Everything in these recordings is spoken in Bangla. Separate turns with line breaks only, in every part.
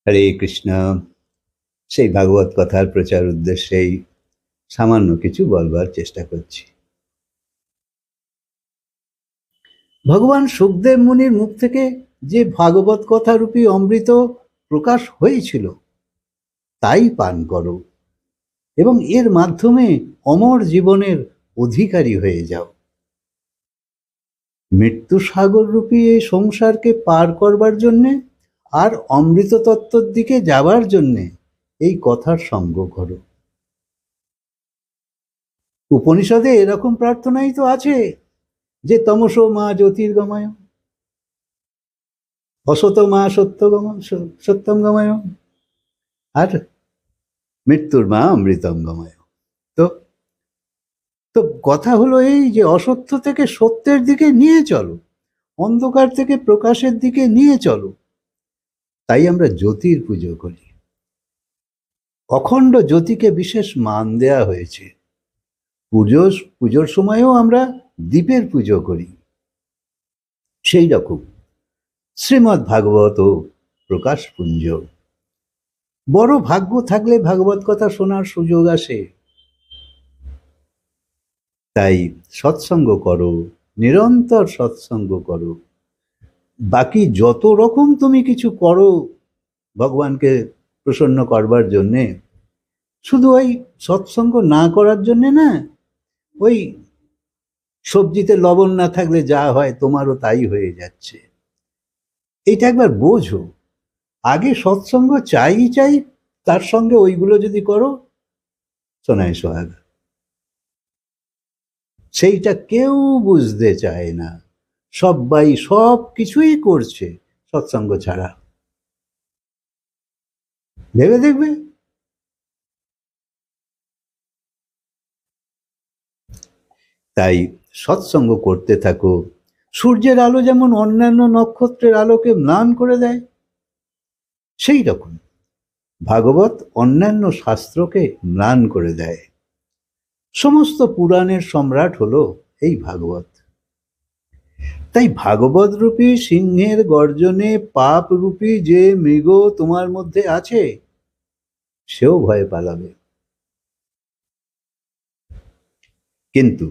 হরে কৃষ্ণ। সেই ভাগবত কথার প্রচার উদ্দেশ্যেই সামান্য কিছু বলবার চেষ্টা করছি। ভগবান সুখদেব মুনির মুখ থেকে যে ভাগবত কথা রূপী অমৃত প্রকাশ হয়েছিল তাই পান করো এবং এর মাধ্যমে অমর জীবনের অধিকারী হয়ে যাও। মৃত্যু সাগর রূপী এই সংসারকে পার করবার জন্যে আর অমৃত তত্ত্বর দিকে যাবার জন্যে এই কথার সঙ্গ করো। উপনিষদে এরকম প্রার্থনাই তো আছে যে তমসো মা জ্যোতির্গময়, অসত মা সত্যম গময়, আর মৃত্যুর মা অমৃতম গময়। তো তো কথা হলো এই যে অসত্য থেকে সত্যের দিকে নিয়ে চলো, অন্ধকার থেকে প্রকাশের দিকে নিয়ে চলো। তাই আমরা জ্যোতির পুজো করি। অখণ্ড জ্যোতিকে বিশেষ মান দেয়া হয়েছে। পুজোর সময়ও আমরা দীপের পুজো করি। সেই রকম শ্রীমদ্ ভাগবত প্রকাশ পুঞ্জ। বড় ভাগ্য থাকলে ভাগবত কথা শোনার সুযোগ আসে। তাই সৎসঙ্গ করো, নিরন্তর সৎসঙ্গ করো। বাকি যত রকম তুমি কিছু করো ভগবানকে প্রসন্ন করবার জন্যে, শুধু ওই সৎসঙ্গ না করার জন্যে না, ওই সবজিতে লবণ না থাকলে যা হয় তোমারও তাই হয়ে যাচ্ছে, এইটা একবার বোঝো। আগে সৎসঙ্গ চাই, তার সঙ্গে ওইগুলো যদি করো সোনায় সোহাগা। সেইটা কেউ বুঝতে চায় না। সবাই সব কিছুই করছে সৎসঙ্গ ছাড়া। ভেবে দেখবে। তাই সৎসঙ্গ করতে থাকো। সূর্যের আলো যেমন অন্যান্য নক্ষত্রের আলোকে ম্লান করে দেয়, সেই রকম ভাগবত অন্যান্য শাস্ত্রকে ম্লান করে দেয়। সমস্ত পুরাণের সম্রাট হলো এই ভাগবত। তাই ভাগবত রূপী সিংহের গর্জনে পাপ রূপী যে মৃগ তোমার মধ্যে আছে সেও ভয়ে পালাবে। কিন্তু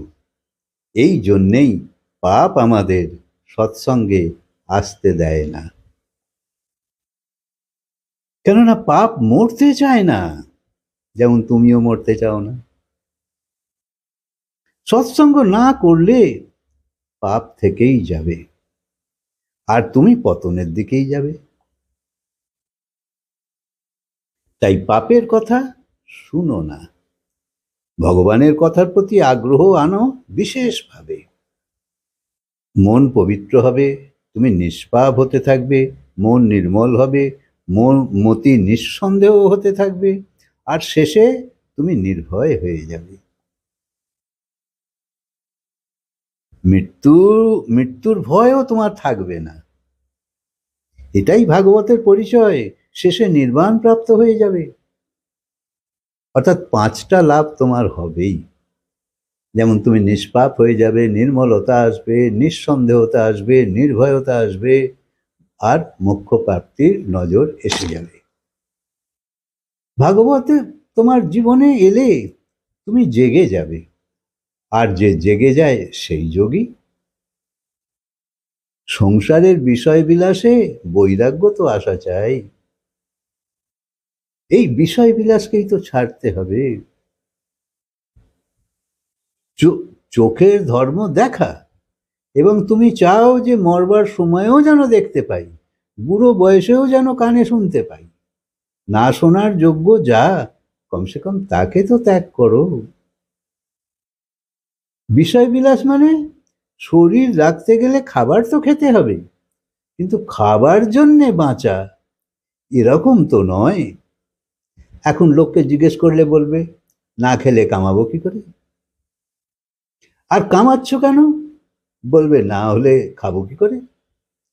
এই জন্যেই পাপ আমাদের সৎসঙ্গে আসতে দেয় না। কেননা পাপ মরতে চায় না, যেমন তুমিও মরতে চাও না। সৎসঙ্গ না করলে পাপ থেকেই যাবে, আর তুমি পতনের দিকেই যাবে। তাই পাপের কথা শুনো না, ভগবানের কথার প্রতি আগ্রহ আনো বিশেষভাবে। মন পবিত্র হবে, তুমি নিষ্পাপ হতে থাকবে, মন নির্মল হবে, মতি নিঃসন্দেহ হতে থাকবে, আর শেষে তুমি নির্ভয় হয়ে যাবে। মৃত্যুর ভয়ও তোমার থাকবে না। এটাই ভাগবতের পরিচয়। শেষে নির্বাণ প্রাপ্ত হয়ে যাবে। অর্থাৎ 5টা লাভ তোমার হবেই। যেমন তুমি নিষ্পাপ হয়ে যাবে, নির্মলতা আসবে, নিঃসন্দেহতা আসবে, নির্ভয়তা আসবে, আর মোক্ষ প্রাপ্তির নজর এসে যাবে। ভাগবতে তোমার জীবনে এলে তুমি জেগে যাবে, আর যে জেগে যায় সেই যোগী। সংসারের বিষয় বিলাসে বৈরাগ্য তো আসা চাই। এই বিষয় বিলাসকেই তো ছাড়তে হবে। চোখের ধর্ম দেখা, এবং তুমি চাও যে মরবার সময়ও যেন দেখতে পাই, বুড়ো বয়সেও যেন কানে শুনতে পাই। না শোনার যোগ্য যা, কমসে কম তাকে তো ত্যাগ করো। বিষয় বিলাস মানে শরীর রাখতে গেলে খাবার তো খেতে হবে, কিন্তু খাবার জন্যে বাঁচা এরকম তো নয়। এখন লোককে জিজ্ঞেস করলে বলবে, না খেলে কামাবো কি করে? আর কামাচ্ছ কেন? বলবে, না হলে খাবো কি করে?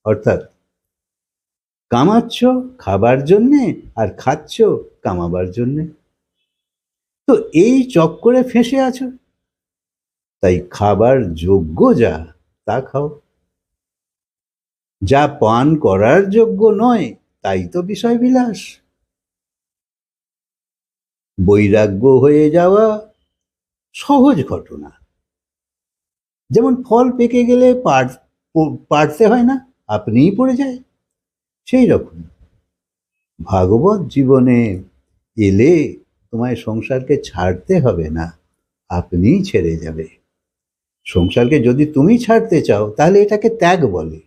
অর্থাৎ কামাচ্ছ খাবার জন্যে, আর খাচ্ছ কামাবার জন্যে। তো এই চক্করে ফেঁসে আছো। তাই খাবার যোগ্য যা তা খাও, যা পান করার যোগ্য নয় তাই তো বিষয় বিলাস। বৈরাগ্য হয়ে যাওয়া সহজ ঘটনা। যেমন ফল পেকে গেলে পাড়তে হয় না, আপনিই পড়ে যায়, সেই রকম ভাগবত জীবনে এলে তোমায় সংসারকে ছাড়তে হবে না, আপনিই ছেড়ে যাবে। সংসারকে যদি তুমি ছাড়তে চাও তাহলে এটাকে ত্যাগ বলে,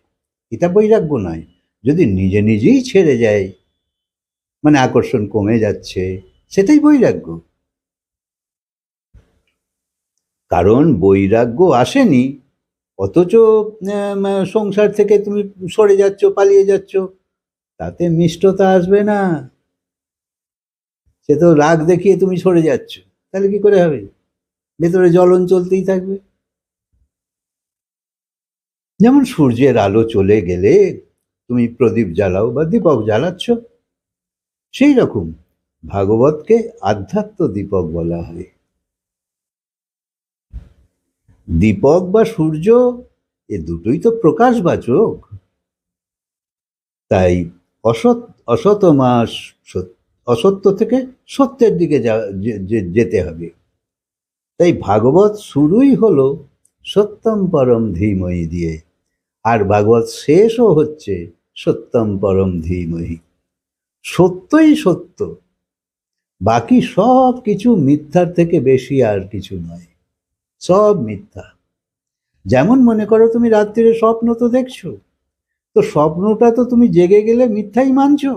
এটা বৈরাগ্য নয়। যদি নিজে নিজেই ছেড়ে যায়, মানে আকর্ষণ কমে যাচ্ছে, সেটাই বৈরাগ্য। কারণ বৈরাগ্য আসেনি, অথচ সংসার থেকে তুমি সরে যাচ্ছ, পালিয়ে যাচ্ছ, তাতে মিষ্টতা আসবে না। সে তো রাগ দেখিয়ে তুমি সরে যাচ্ছ, তাহলে কি করে হবে? ভেতরে জ্বলন চলতেই থাকবে। যেমন সূর্যের আলো চলে গেলে তুমি প্রদীপ জ্বালাও বা দীপক জ্বালাচ্ছ, সেই রকম ভাগবতকে আধ্যাত্ম দীপক বলা হয়। দীপক বা সূর্য এ দুটোই তো প্রকাশবাচক। তাই অসত মাস অসত্য থেকে সত্যের দিকে যেতে হবে। তাই ভাগবত শুরুই হলো সত্যম পরম ধীমহি দিয়ে, আর ভাগবত শেষও হচ্ছে সত্যম পরম ধীমহি। সত্যই সত্য, বাকি সব কিছু মিথ্যার থেকে বেশি আর কিছু নয়, সব মিথ্যা। যেমন মনে করো তুমি রাত্রিরে স্বপ্ন তো দেখছো, তো স্বপ্নটা তো তুমি জেগে গেলে মিথ্যাই মানছো।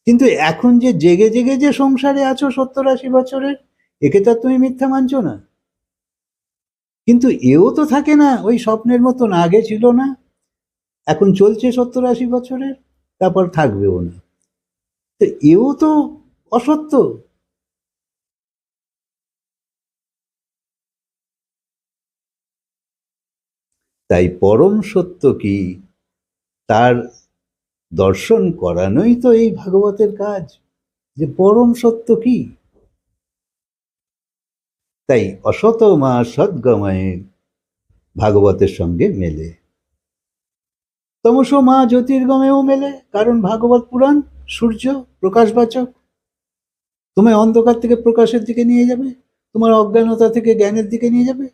কিন্তু এখন যে জেগে জেগে যে সংসারে আছো 70-80 বছরের, একে তো তুমি মিথ্যা মানছো না। কিন্তু এও তো থাকে না ওই স্বপ্নের মতন, আগে ছিল না, এখন চলছে 70-80 বছরের, তারপর থাকবেও না। তো এও তো অসত্য। তাই পরম সত্য কি তার দর্শন করানোই তো এই ভাগবতের কাজ, যে পরম সত্য কি। তাই অসত মা সদ্গময়ে ভাগবতের সঙ্গে মেলে, তমস মা জ্যোতির্গমেও মেলে, কারণ ভাগবত পুরাণ সূর্য প্রকাশবাচক, তোমায় অন্ধকার থেকে প্রকাশের দিকে নিয়ে যাবে, তোমার অজ্ঞানতা থেকে জ্ঞানের দিকে নিয়ে যাবে।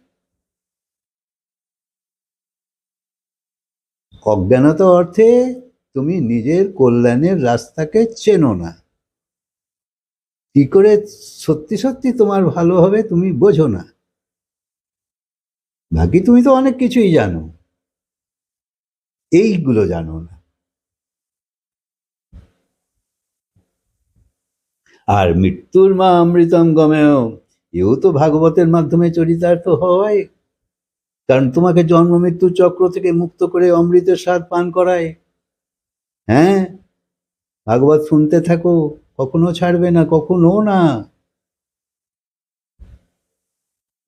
অজ্ঞানতা অর্থে তুমি নিজের কল্যাণের রাস্তাকে চেনো না, কি করে সত্যি সত্যি তোমার ভালো হবে তুমি বোঝো না। বাকি তুমি তো অনেক কিছুই জানো, এইগুলো জানো না। আর মৃত্যুর মা অমৃতম গমেও, এও তো ভাগবতের মাধ্যমে চরিতার্থ হয়, কারণ তোমাকে জন্ম মৃত্যুর চক্র থেকে মুক্ত করে অমৃতের স্বাদ পান করায়। হ্যাঁ, ভাগবত শুনতে থাকো, কখনো ছাড়বে না, কখনো না।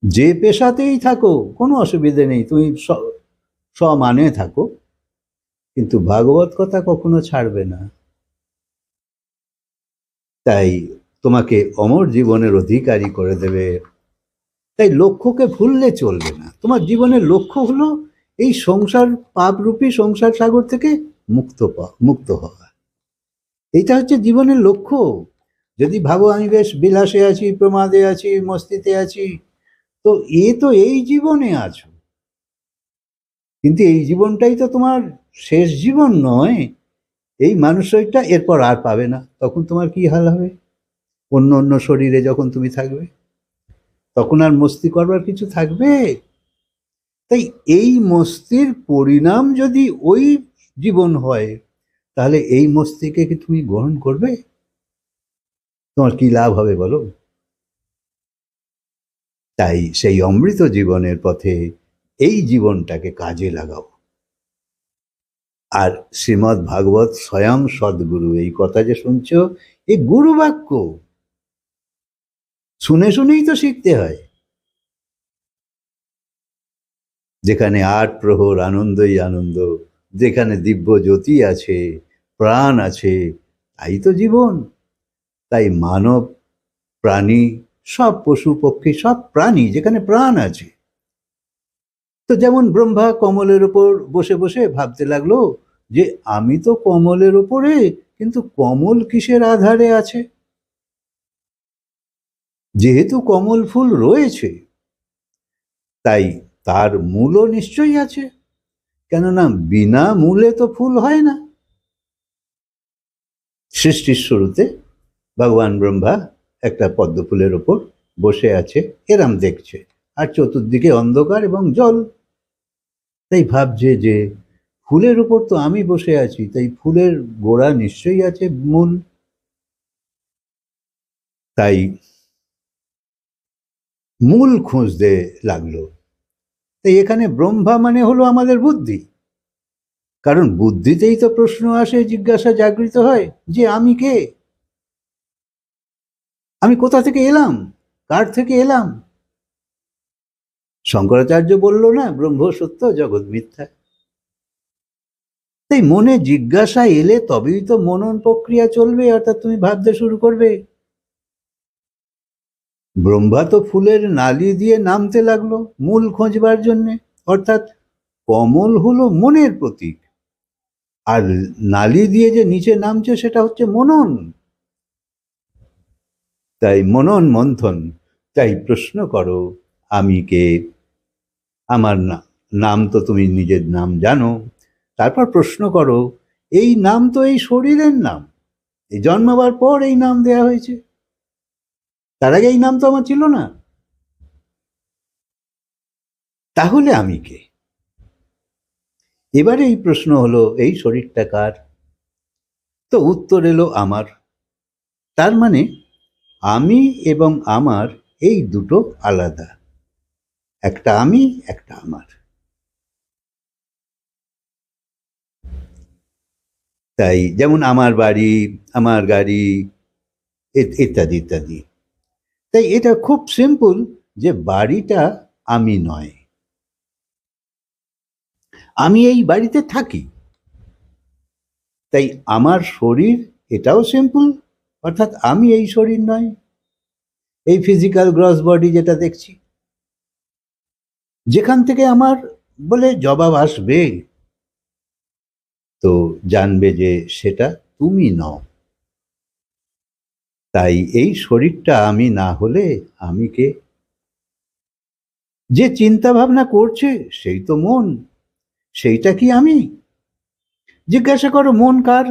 যে পেশাতেই থাকো কোনো অসুবিধে নেই, তুমি সমানে থাকো, কিন্তু ভাগবত কথা কখনো ছাড়বে না। তাই তোমাকে অমর জীবনের অধিকারী করে দেবে। তাই লক্ষ্যকে ভুললে চলবে না। তোমার জীবনের লক্ষ্য হলো এই সংসার, পাপরূপী সংসার সাগর থেকে মুক্ত হওয়া। এইটা হচ্ছে জীবনের লক্ষ্য। যদি ভাবো আমি বেশ বিলাসে আছি, প্রমাদে আছি, মস্তিতে আছি, তো এই জীবনে আছো, কিন্তু এই জীবনটাই তো তোমার শেষ জীবন নয়। এই মানুষ শরীরটা এরপর আর পাবে না, তখন তোমার কি হাল হবে? অন্য অন্য শরীরে যখন তুমি থাকবে, তখন আর মস্তি করবার কিছু থাকবে? তাই এই মস্তির পরিণাম যদি ওই জীবন হয়, তাহলে এই মস্তিকে কি তুমি গ্রহণ করবে? তোমার কি লাভ হবে বলো? তাই সেই অমৃত জীবনের পথে এই জীবনটাকে কাজে লাগাও। আর শ্রীমৎ ভাগবত স্বয়ং সদ্গুরু, এই কথা যে শুনছো, এই গুরু বাক্য, শুনে শুনেই তো শিখতে হয়। যেখানে 8 প্রহর আনন্দই আনন্দ, যেখানে দিব্য জ্যোতি আছে, প্রাণ আছে, তাই তো জীবন। তাই মানব, প্রাণী, সব পশু পক্ষী, সব প্রাণী যেখানে প্রাণ আছে। তো যেমন ব্রহ্মা কমলের ওপর বসে বসে ভাবতে লাগলো যে আমি তো কমলের ওপরে, কিন্তু কমল কিসের আধারে আছে? যেহেতু কমল ফুল রয়েছে, তাই তার মূলও নিশ্চয়ই আছে, কেননা বিনা মূলে তো ফুল হয় না। সৃষ্টির শুরুতে ভগবান ব্রহ্মা একটা পদ্ম ফুলের ওপর বসে আছে, এরাম দেখছে, আর চতুর্দিকে অন্ধকার এবং জল। তাই ভাবছে যে ফুলের উপর তো আমি বসে আছি, তাই ফুলের গোড়া নিশ্চয়ই আছে মূল। তাই মূল খুঁজতে লাগলো। তাই এখানে ব্রহ্মা মানে হলো আমাদের বুদ্ধি, কারণ বুদ্ধিতেই তো প্রশ্ন আসে, জিজ্ঞাসা জাগৃত হয় যে আমি কে, আমি কোথা থেকে এলাম, কার থেকে এলাম। শঙ্করাচার্য বলল না, ব্রহ্ম সত্য জগৎ মিথ্যা। তাই মনে জিজ্ঞাসা এলে তবেই তো মনন প্রক্রিয়া চলবে, অর্থাৎ তুমি ভাবতে শুরু করবে। ব্রহ্মা তো ফুলের নালি দিয়ে নামতে লাগলো মূল খোঁজবার জন্যে, অর্থাৎ কমল হলো মনের প্রতীক, আর নালি দিয়ে যে নিচে নামছে সেটা হচ্ছে মনন। তাই মনন মন্থন। তাই প্রশ্ন করো আমি কে, আমার নাম তো তুমি নিজের নাম জানো। তারপর প্রশ্ন করো এই নাম তো এই শরীরের নাম, এই জন্মাবার পর এই নাম দেয়া হয়েছে, তার আগে এই নাম তো আমার ছিল না। তাহলে আমি কে? এবারে এই প্রশ্ন হলো এই শরীরটা কার? তো উত্তর এলো আমার। তার মানে আমি এবং আমার এই দুটো আলাদা, একটা আমি, একটা আমার। তাই যেমন আমার বাড়ি, আমার গাড়ি, ইত্যাদি ইত্যাদি। তাই এটা খুব সিম্পল যে বাড়িটা আমি নয়, আমি এই বাড়িতে থাকি। তাই আমার শরীর, এটাও সিম্পল, অর্থাৎ আমি এই শরীর নয়, এই ফিজিক্যাল গ্রস বডি যেটা দেখছি। যেখান থেকে আমার বলে জবাব আসবে, তো জানবে যে সেটা তুমি নও। তাই এই শরীরটা আমি না হলে আমি কে? যে চিন্তা ভাবনা করছে সেই তো মন, সেইটা কি আমি? জিজ্ঞাসা করো মন কার,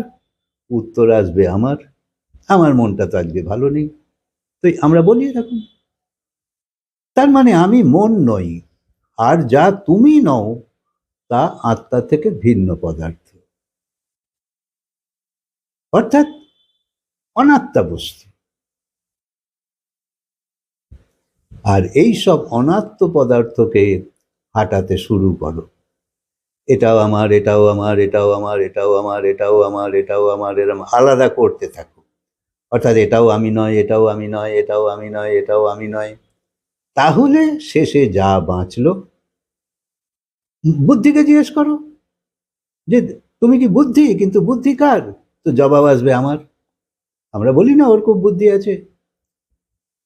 উত্তর আসবে আমার। আমার মনটা তো আজকে ভালো নেই, তো আমরা বলি এরকম। তার মানে আমি মন নই, আর যা তুমি নও তা আত্মা থেকে ভিন্ন পদার্থ, অর্থাৎ অনাত্মা বস্তু। আর এই সব অনাত্ম পদার্থকে হাঁটাতে শুরু করো, এটাও আমার, এটাও আমার, এটাও আমার, এটাও আমার, এটাও আমার, এটাও আমার, এরম আলাদা করতে থাকো। অর্থাৎ এটাও আমি নয়, এটাও আমি নয়, এটাও আমি নয়, এটাও আমি নয়। তাহলে শেষে যা বাঁচলো, বুদ্ধিকে জিজ্ঞেস করো যে তুমি কি বুদ্ধি, কিন্তু বুদ্ধি কার? তো জবাব আসবে আমার। আমরা বলি না ওর খুব বুদ্ধি আছে,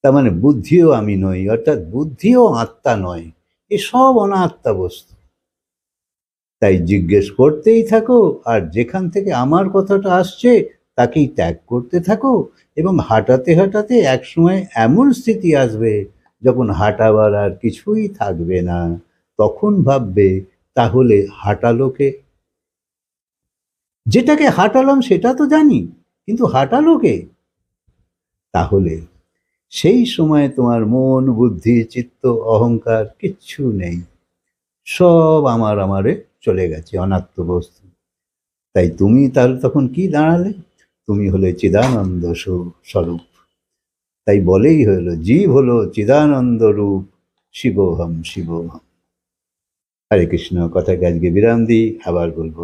তার মানে বুদ্ধিও আমি নই, অর্থাৎ বুদ্ধিও আত্মা নয়, এসব অনাত্মা বস্তু। তাই জিজ্ঞেস করতেই থাকো, আর যেখান থেকে আমার কথাটা আসছে তাকেই ত্যাগ করতে থাকো। এবং হাঁটাতে হাঁটাতে একসময় এমন স্থিতি আসবে যখন হাঁটাবার আর কিছুই থাকবে না, তখন ভাববে তাহলে হাঁটালোকে, যেটাকে হাঁটালাম সেটা তো জানি, কিন্তু হাঁটালোকে। তাহলে সেই সময় তোমার মন, বুদ্ধি, চিত্ত, অহংকার কিচ্ছু নেই, সব আমার আমারে চলে গেছে, অনাত্ম বস্তু। তাই তুমি তাহলে তখন কি দাঁড়ালে? তুমি হলে চিদানন্দ স্বরূপ। তাই বলেই হলো জীব হলো চিদানন্দ রূপ, শিবোহম শিবোহম। হরে কৃষ্ণ। কথাকে আজকে বিরাম দিই, আবার বলবো।